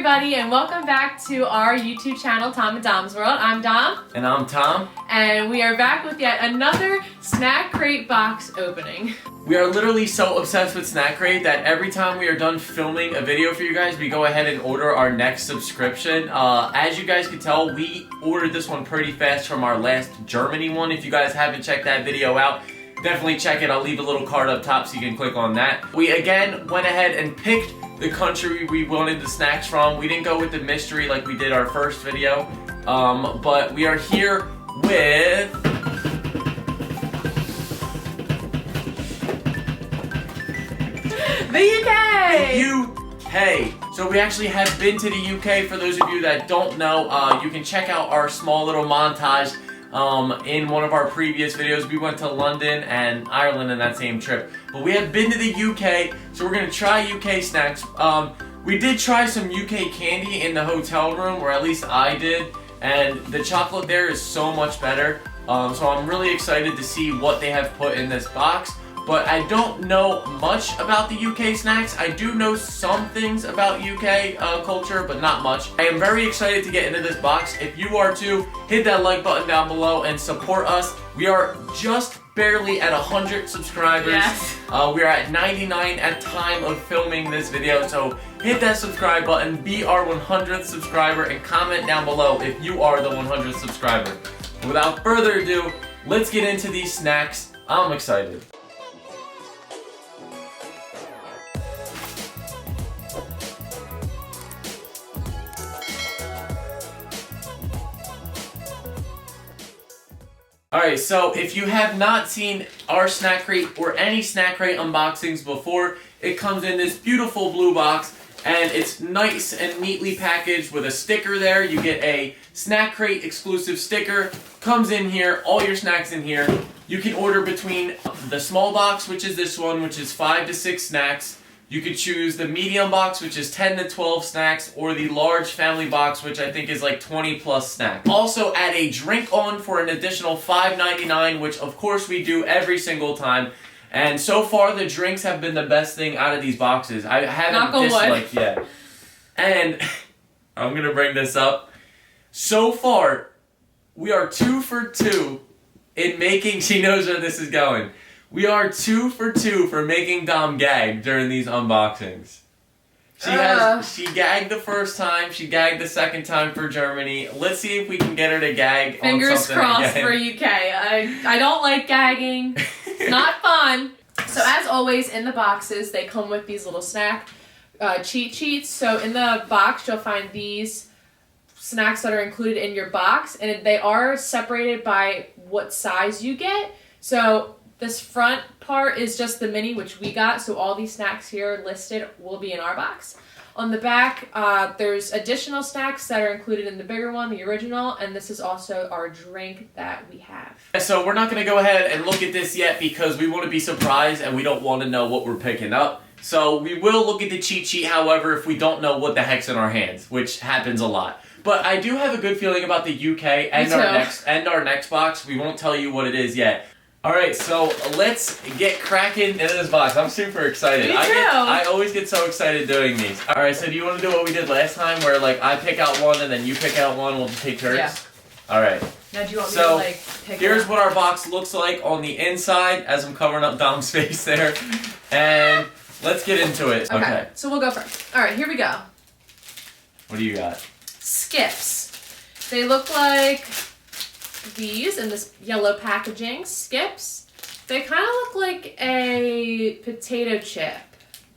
everybody, and welcome back to our YouTube channel, Tom and Dom's World. I'm Dom. And I'm Tom. And we are back with yet another Snackcrate box opening. We are literally so obsessed with Snackcrate that every time we are done filming a video for you guys, we go ahead and order our next subscription. As you guys can tell, we ordered this one pretty fast from our last Germany one. If you guys haven't checked that video out, definitely check it. I'll leave a little card up top so you can click on that. We again went ahead and picked the country we wanted the snacks from. We didn't go with the mystery like we did our first video, but we are here with the UK! The UK! So we actually have been to the UK. For those of you that don't know, you can check out our small little montage in one of our previous videos. We went to London and Ireland in that same trip. But we have been to the UK, so we're going to try UK snacks. We did try some UK candy in the hotel room, or at least I did, and the chocolate there is so much better. So I'm really excited to see what they have put in this box. But I don't know much about the UK snacks. I do know some things about UK culture, but not much. I am very excited to get into this box. If you are too, hit that like button down below and support us. We are just barely at 100 subscribers. Yes. We are at 99 at time of filming this video, so hit that subscribe button, be our 100th subscriber, and comment down below if you are the 100th subscriber. Without further ado, let's get into these snacks. I'm excited. Alright, so if you have not seen our Snackcrate or any Snackcrate unboxings before, it comes in this beautiful blue box, and it's nice and neatly packaged with a sticker there. You get a Snackcrate exclusive sticker, comes in here, all your snacks in here. You can order between the small box, which is this one, which is 5 to 6 snacks. You could choose the medium box, which is 10 to 12 snacks, or the large family box, which I think is like 20 plus snacks. Also, add a drink on for an additional $5.99, which of course we do every single time. And so far, the drinks have been the best thing out of these boxes. I haven't disliked yet. And I'm gonna bring this up. So far, we are 2 for 2 in making. She knows where this is going. We are 2 for 2 for making Dom gag during these unboxings. She gagged the first time, she gagged the second time for Germany. Let's see if we can get her to gag on something again. Fingers crossed for UK. I don't like gagging. It's not fun. So as always, in the boxes, they come with these little snack cheat sheets. So in the box, you'll find these snacks that are included in your box, and they are separated by what size you get. So this front part is just the mini, which we got, so all these snacks here listed will be in our box. On the back, there's additional snacks that are included in the bigger one, the original, and this is also our drink that we have. So we're not going to go ahead and look at this yet because we want to be surprised and we don't want to know what we're picking up. So we will look at the cheat sheet, however, if we don't know what the heck's in our hands, which happens a lot. But I do have a good feeling about the UK and our next box. We won't tell you what it is yet. Alright, so let's get cracking into this box. I'm super excited. Me too. I always get so excited doing these. Alright, so do you want to do what we did last time where like I pick out one and then you pick out one, we'll just take turns? Yeah. Alright. Now do you want me to like pick here's it what our box looks like on the inside as I'm covering up Dom's face there. And let's get into it. Okay. So we'll go first. Alright, here we go. What do you got? Skips. They look like these in this yellow packaging. Skips. They kind of look like a potato chip.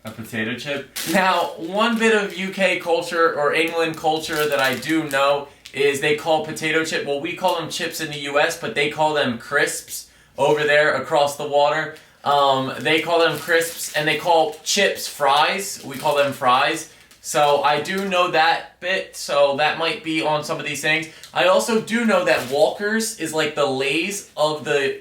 A potato chip? Now, one bit of UK culture or England culture that I do know is they call potato chip, well, we call them chips in the US, but they call them crisps over there across the water. They call them crisps, and they call chips fries. We call them fries. So I do know that bit, so that might be on some of these things. I also do know that Walkers is like the Lay's of the,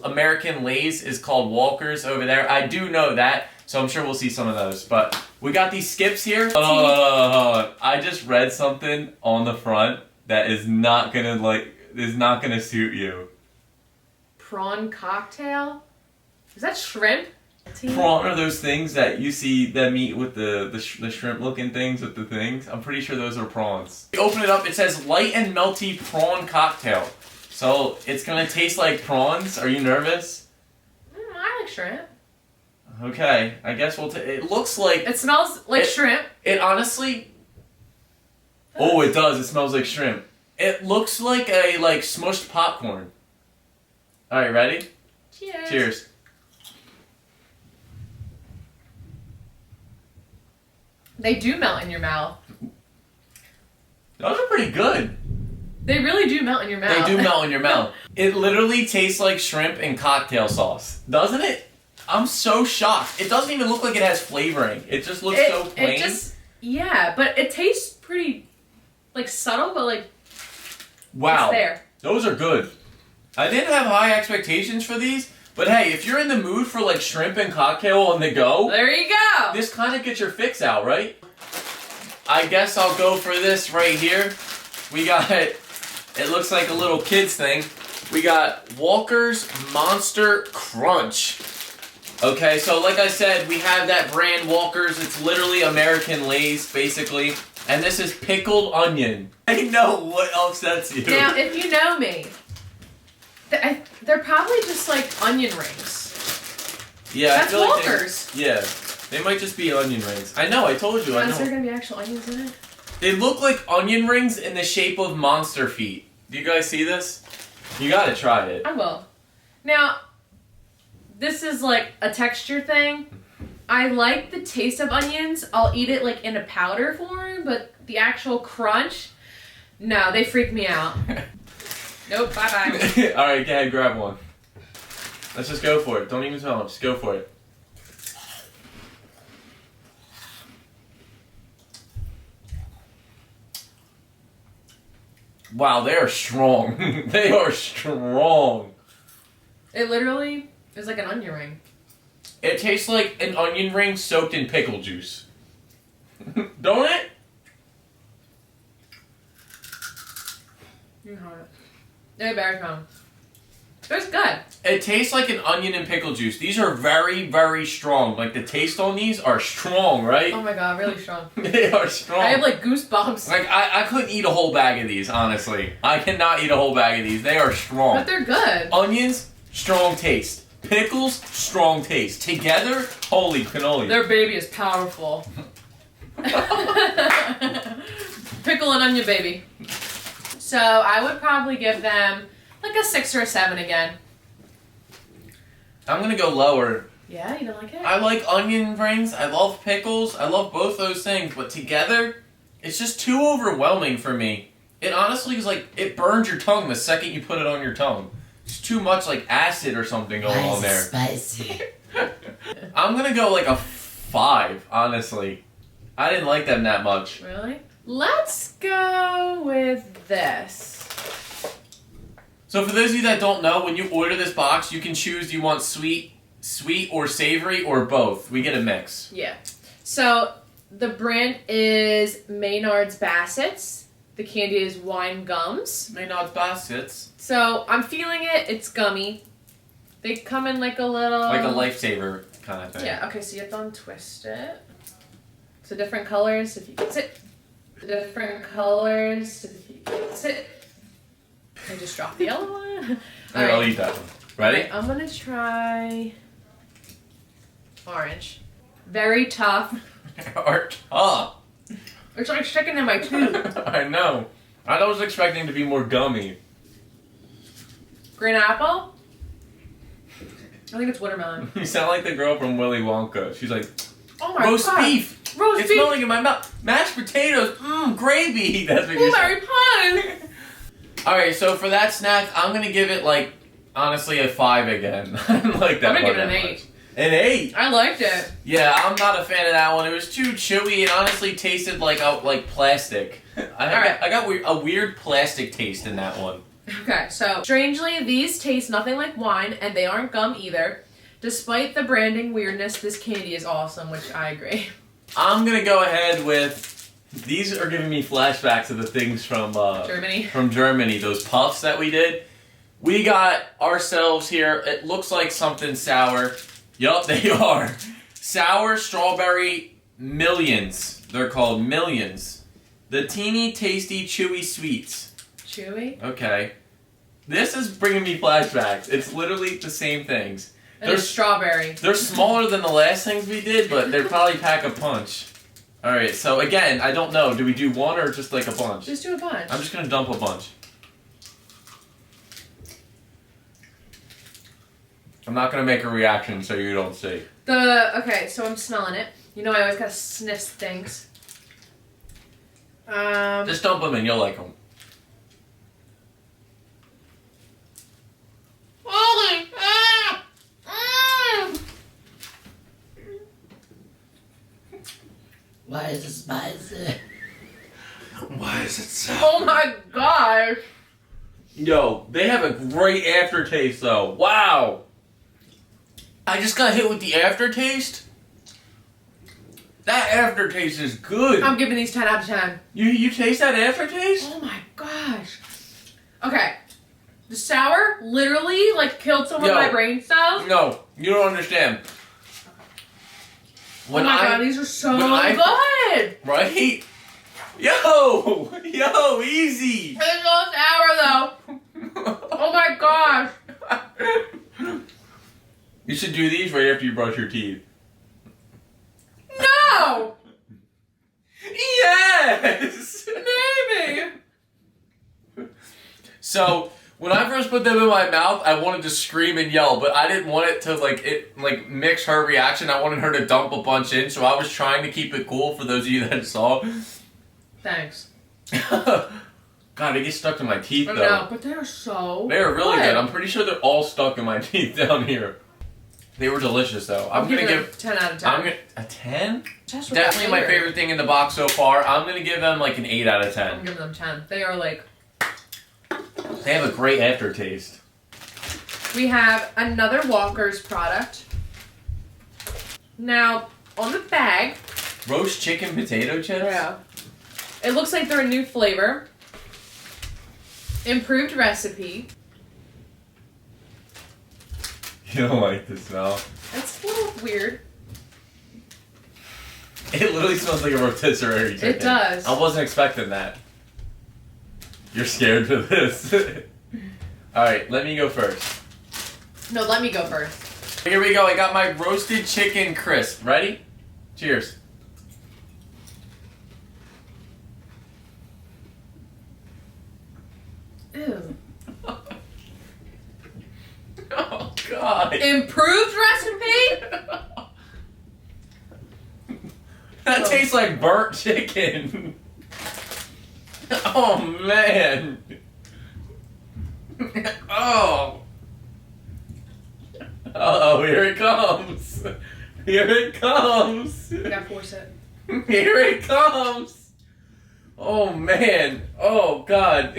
American Lay's is called Walkers over there. I do know that, so I'm sure we'll see some of those. But we got these skips here. I just read something on the front that is not gonna suit you. Prawn cocktail? Is that shrimp? Prawn are those things that you see them eat with the shrimp looking things with the things. I'm pretty sure those are prawns. You open it up, it says light and melty prawn cocktail. So it's gonna taste like prawns. Are you nervous? I like shrimp. Okay, I guess we'll it looks like... It smells like shrimp. It honestly... Oh, it does. It smells like shrimp. It looks like a smushed popcorn. Alright, ready? Cheers. Cheers. They do melt in your mouth. Those are pretty good. They really do melt in your mouth. They do melt in your mouth. It literally tastes like shrimp and cocktail sauce. Doesn't it? I'm so shocked. It doesn't even look like it has flavoring. It just looks so plain. Yeah, but it tastes pretty, subtle, but wow. It's there. Those are good. I didn't have high expectations for these, but hey, if you're in the mood for shrimp and cocktail on the go, there you go. This kind of gets your fix out, right? I guess I'll go for this right here. We got, it looks like a little kid's thing. We got Walker's Monster Crunch. Okay, so like I said, we have that brand Walker's. It's literally American Lay's, basically. And this is pickled onion. I know what upsets you. Now, if you know me, they're probably just onion rings. Yeah, that's Walker's. Yeah, they might just be onion rings. I know, I told you. I know. Is there going to be actual onions in it? They look like onion rings in the shape of monster feet. Do you guys see this? You gotta try it. I will. Now, this is a texture thing. I like the taste of onions. I'll eat it in a powder form, but the actual crunch, no, they freak me out. Nope, bye-bye. Alright, go ahead, grab one. Let's just go for it. Don't even smell it, just go for it. Wow, they are strong. They are strong. It literally is like an onion ring. It tastes like an onion ring soaked in pickle juice. Don't it? You know it. It bears no. It's good. It tastes like an onion and pickle juice. These are very, very strong. The taste on these are strong, right? Oh my god, really strong. They are strong. I have goosebumps. I couldn't eat a whole bag of these, honestly. I cannot eat a whole bag of these. They are strong. But they're good. Onions, strong taste. Pickles, strong taste. Together, holy cannoli. Their baby is powerful. Pickle and onion baby. So I would probably give them a 6 or a 7 again. I'm gonna go lower. Yeah, you don't like it? I like onion rings. I love pickles. I love both those things. But together, it's just too overwhelming for me. It honestly is it burns your tongue the second you put it on your tongue. It's too much acid or something going on there. Spicy. I'm gonna go a 5, honestly. I didn't like them that much. Really? Let's go with this. So for those of you that don't know, when you order this box, you can choose do you want sweet or savory or both. We get a mix. Yeah. So the brand is Maynard's Bassett's. The candy is Wine Gums. Maynard's Bassett's. So I'm feeling it. It's gummy. They come in a little... Like a lifesaver kind of thing. Yeah, okay, so you have to untwist it. So different colors if you can sit. Different colors if you can sit. I just dropped the yellow one. Alright, I'll eat that one. Ready? Okay, I'm gonna try orange. Very tough. It's sticking in my tooth. I know. I was expecting to be more gummy. Green apple? I think it's watermelon. You sound like the girl from Willy Wonka. She's like, oh my roast god. beef. Roast it's beef. smelling in my mouth. Mashed potatoes. Gravy. That's what you're saying. Blueberry pie. Alright, so for that snack, I'm going to give it, honestly, a 5 again. I didn't like that I'm going to one give it an that 8. much. An 8? I liked it. Yeah, I'm not a fan of that one. It was too chewy. It honestly tasted like plastic. I got a weird plastic taste in that one. Okay, so strangely, these taste nothing like wine, and they aren't gum either. Despite the branding weirdness, this candy is awesome, which I agree. I'm going to go ahead with... These are giving me flashbacks of the things from Germany. From Germany, those puffs that we did. We got ourselves here, it looks like something sour. Yup, they are. Sour strawberry millions. They're called millions. The teeny, tasty, chewy sweets. Chewy? Okay. This is bringing me flashbacks. It's literally the same things. They're strawberry. They're smaller than the last things we did, but they probably pack a punch. Alright, so again, I don't know. Do we do one or just like a bunch? Just do a bunch. I'm just going to dump a bunch. I'm not going to make a reaction so you don't see. Okay, so I'm smelling it. You know I always gotta sniff things. Just dump them and you'll like them. Why is it spicy? Why is it sour? Oh my gosh! Yo, they have a great aftertaste though. Wow! I just got hit with the aftertaste. That aftertaste is good. I'm giving these 10 out of 10. You taste that aftertaste? Oh my gosh. Okay. The sour literally like killed some of my brain cells. No, you don't understand. Oh my god, these are so good! Right? Yo, easy. It's so sour though. Oh my gosh. You should do these right after you brush your teeth. No! Yes! Maybe. So, when I first put them in my mouth, I wanted to scream and yell, but I didn't want it to mix her reaction. I wanted her to dump a bunch in, so I was trying to keep it cool for those of you that saw. Thanks. God, they get stuck in my teeth though. No, but they're so They're really good. I'm pretty sure they're all stuck in my teeth down here. They were delicious though. I'm gonna give 10 out of 10. a 10? Just Definitely my favorite thing in the box so far. I'm gonna give them like an 8 out of 10. I'm giving them 10. They are like... They have a great aftertaste. We have another Walker's product. Now, on the bag... Roast chicken potato chips? Yeah. It looks like they're a new flavor. Improved recipe. You don't like the smell? It's a little weird. It literally smells like a rotisserie chicken. It does. I wasn't expecting that. You're scared for this. Alright, let me go first. No, let me go first. Here we go. I got my roasted chicken crisp. Ready? Cheers. Ew. Oh, God. Improved recipe? That tastes like burnt chicken. Oh, man. Oh. Uh-oh, here it comes. Here it comes. You gotta force it. Here it comes. Oh, man. Oh, God.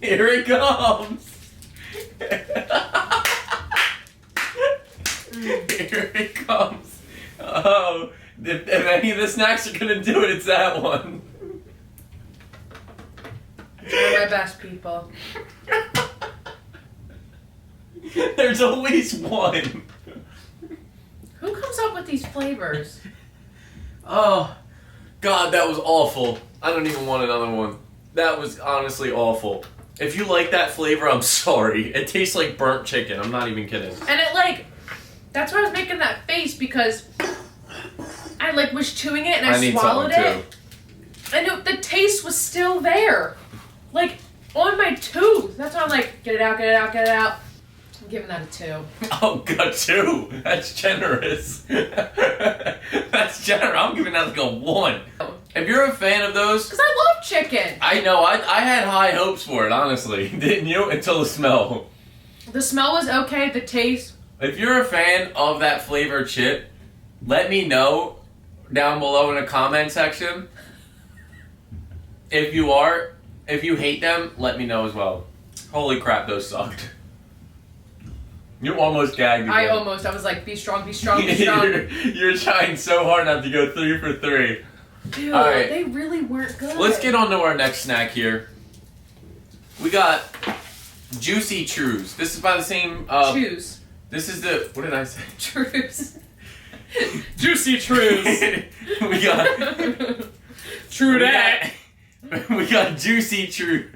Here it comes. Here it comes. Oh, if any of the snacks are gonna do it, it's that one. Try my best, people. There's always one. Who comes up with these flavors? Oh, God, that was awful. I don't even want another one. That was honestly awful. If you like that flavor, I'm sorry. It tastes like burnt chicken. I'm not even kidding. And it that's why I was making that face, because I was chewing it and I swallowed it. And the taste was still there. On my tooth. That's why I'm like, get it out, get it out, get it out. I'm giving that a 2. Oh, God, 2? That's generous. That's generous. I'm giving that a 1. If you're a fan of those... Because I love chicken. I know. I had high hopes for it, honestly. Didn't you? Until the smell. The smell was okay. The taste... If you're a fan of that flavored chip, let me know down below in the comment section. If you are, if you hate them, let me know as well. Holy crap, those sucked. You almost gagged again. I was like, be strong, be strong, be strong. You're trying so hard not to go 3 for 3. Dude, all right. They really weren't good. Let's get on to our next snack here. We got Juicy Chews. This is by the same. Chews. This is the. What did I say? Trues. Juicy Trues. We got. True that. We got Juicy Chew.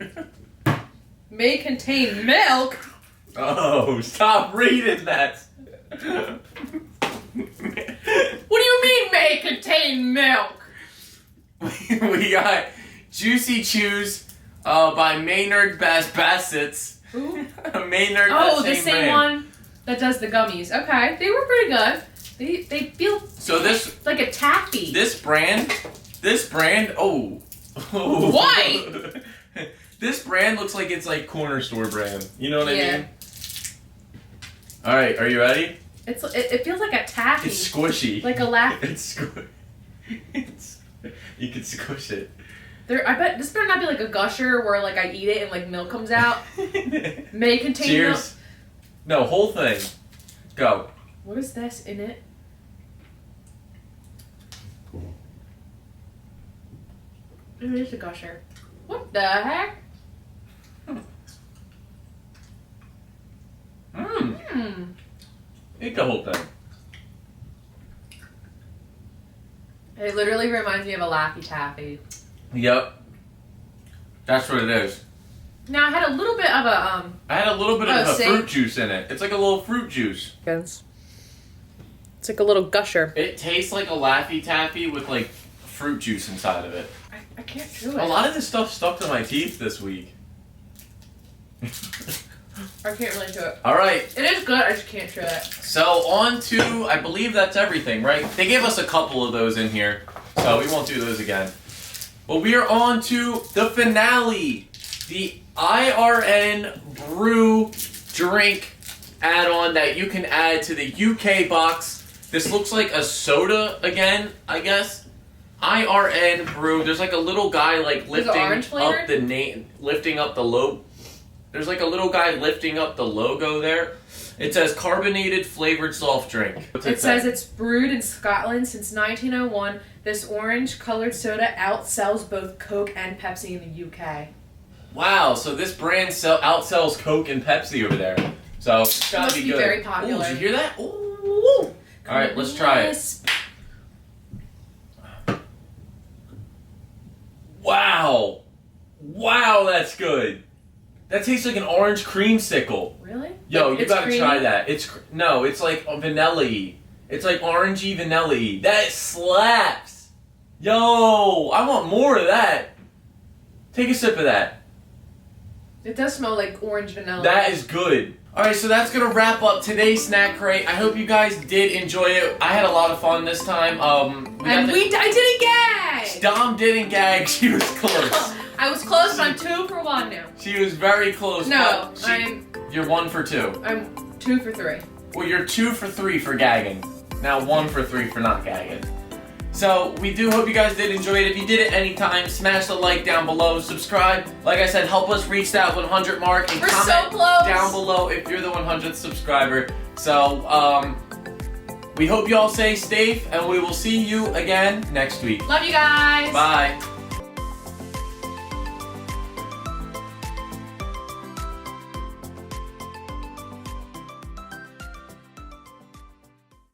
May contain milk. Oh, stop reading that. What do you mean may contain milk? We got Juicy Chews by Maynard Bassett's. Who? Maynard. Oh, the same same brand. one that does the gummies. Okay, they were pretty good. They feel So this like a taffy. this brand. Oh. Why? This brand looks like it's like corner store brand. You know what I Yeah. mean? All right, are you ready? It feels like a taffy. It's squishy. Like a laugh. You can squish it. I bet this better not be like a gusher where like I eat it and like milk comes out. May contain milk. Cheers. No, whole thing. Go. What is this in it? It is a gusher. What the heck? Mmm. Eat the whole thing. It literally reminds me of a Laffy Taffy. Yep. That's what it is. Now I had a little bit of a I had a little bit of a see? fruit juice in it. It's like a little fruit juice. It's like a little gusher. It tastes like a Laffy Taffy with like fruit juice inside of it. I can't chew it. A lot of this stuff stuck to my teeth this week. I can't really chew it. All right. It is good, I just can't chew it. So on to, I believe that's everything, right? They gave us a couple of those in here, so we won't do those again. But we are on to the finale, the IRN brew drink add-on that you can add to the UK box. This looks like a soda again, I guess. IRN brew. There's like a little guy like lifting up the name, lifting up the logo. There's like a little guy lifting up the logo there. It says carbonated flavored soft drink. It says it's brewed in Scotland since 1901. This orange colored soda outsells both Coke and Pepsi in the UK. Wow, so this brand outsells Coke and Pepsi over there. So it's gotta be good. Very popular. Ooh, did you hear that? Ooh. All right, let's try it. Wow. Wow, that's good. That tastes like an orange creamsicle. Really? Yo, Like, you gotta creamy? try that. It's like vanilla-y. It's like orangey vanilla-y. That slaps. Yo, I want more of that. Take a sip of that. It does smell like orange vanilla. That is good. Alright, so that's gonna wrap up today's Snack Crate. I hope you guys did enjoy it. I had a lot of fun this time. I didn't gag! Dom didn't gag. She was close. I was close, but I'm 2 for 1 now. She was very close. No, but you're 1 for 2. I'm 2 for 3. Well, you're 2 for 3 for gagging. Now 1 for 3 for not gagging. So, we do hope you guys did enjoy it. If you did it anytime, smash the like down below, subscribe. Like I said, help us reach that 100 mark. And We're comment so close. down below if you're the 100th subscriber. So, we hope you all stay safe, and we will see you again next week. Love you guys. Bye.